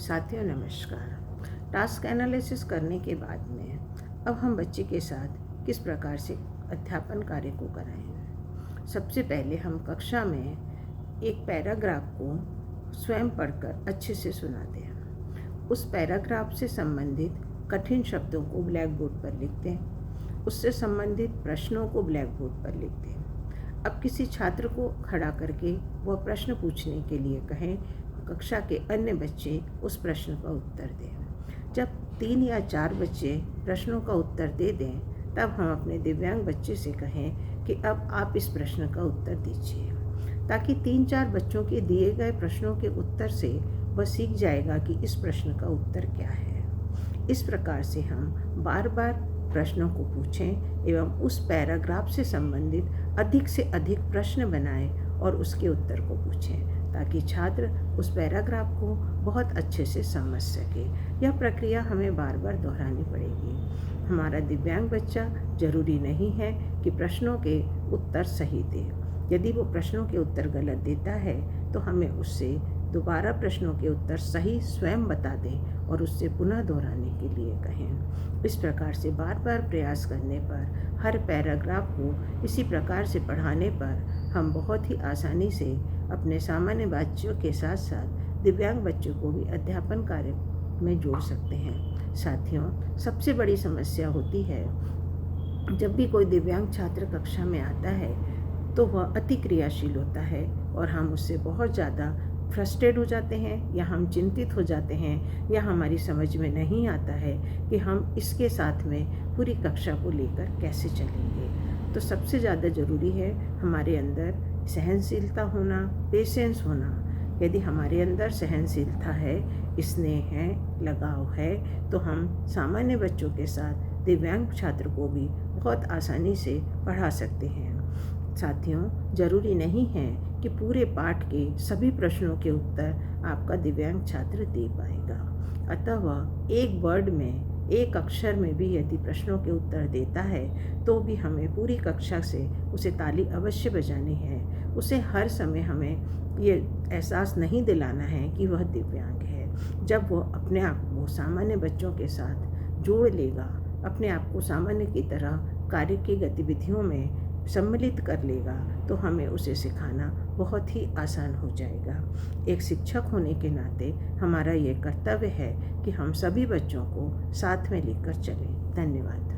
साथियों नमस्कार। Task analysis करने के बाद में अब हम बच्चे के साथ किस प्रकार से अध्यापन कार्य को कराएं। सबसे पहले हम कक्षा में एक पैराग्राफ को स्वयं पढ़कर अच्छे से सुनाते हैं। उस पैराग्राफ से संबंधित कठिन शब्दों को ब्लैक बोर्ड पर लिखते हैं। उससे संबंधित प्रश्नों को ब्लैक बोर्ड पर लिखते हैं। अब किसी छात्र को खड़ा करके वह प्रश्न पूछने के लिए कहें। कक्षा के अन्य बच्चे उस प्रश्न का उत्तर दें। जब 3 या 4 बच्चे प्रश्नों का उत्तर दे दें तब हम अपने दिव्यांग बच्चे से कहें कि अब आप इस प्रश्न का उत्तर दीजिए, ताकि 3-4 बच्चों के दिए गए प्रश्नों के उत्तर से वह सीख जाएगा कि इस प्रश्न का उत्तर क्या है। इस प्रकार से हम बार बार प्रश्नों को पूछें एवं उस पैराग्राफ से संबंधित अधिक से अधिक प्रश्न बनाएं और उसके उत्तर को पूछें, ताकि छात्र उस पैराग्राफ को बहुत अच्छे से समझ सके। यह प्रक्रिया हमें बार बार दोहरानी पड़ेगी। हमारा दिव्यांग बच्चा जरूरी नहीं है कि प्रश्नों के उत्तर सही दे। यदि वो प्रश्नों के उत्तर गलत देता है तो हमें उससे दोबारा प्रश्नों के उत्तर सही स्वयं बता दें और उससे पुनः दोहराने के लिए कहें। इस प्रकार से बार बार प्रयास करने पर, हर पैराग्राफ को इसी प्रकार से पढ़ाने पर हम बहुत ही आसानी से अपने सामान्य बच्चों के साथ साथ दिव्यांग बच्चों को भी अध्यापन कार्य में जोड़ सकते हैं। साथियों, सबसे बड़ी समस्या होती है जब भी कोई दिव्यांग छात्र कक्षा में आता है तो वह अति क्रियाशील होता है और हम उससे बहुत ज़्यादा फ्रस्ट्रेट हो जाते हैं या हम चिंतित हो जाते हैं या हमारी समझ में नहीं आता है कि हम इसके साथ में पूरी कक्षा को लेकर कैसे चलेंगे। तो सबसे ज़्यादा ज़रूरी है हमारे अंदर सहनशीलता होना, पेशेंस होना। यदि हमारे अंदर सहनशीलता है, स्नेह है, लगाव है, तो हम सामान्य बच्चों के साथ दिव्यांग छात्र को भी बहुत आसानी से पढ़ा सकते हैं। साथियों, ज़रूरी नहीं है कि पूरे पाठ के सभी प्रश्नों के उत्तर आपका दिव्यांग छात्र दे पाएगा। अतः वह एक वर्ड में, एक अक्षर में भी यदि प्रश्नों के उत्तर देता है तो भी हमें पूरी कक्षा से उसे ताली अवश्य बजानी है। उसे हर समय हमें ये एहसास नहीं दिलाना है कि वह दिव्यांग है। जब वह अपने आप को सामान्य बच्चों के साथ जोड़ लेगा, अपने आप को सामान्य की तरह कार्य की गतिविधियों में सम्मिलित कर लेगा, तो हमें उसे सिखाना बहुत ही आसान हो जाएगा। एक शिक्षक होने के नाते हमारा ये कर्तव्य है कि हम सभी बच्चों को साथ में लेकर चलें। धन्यवाद।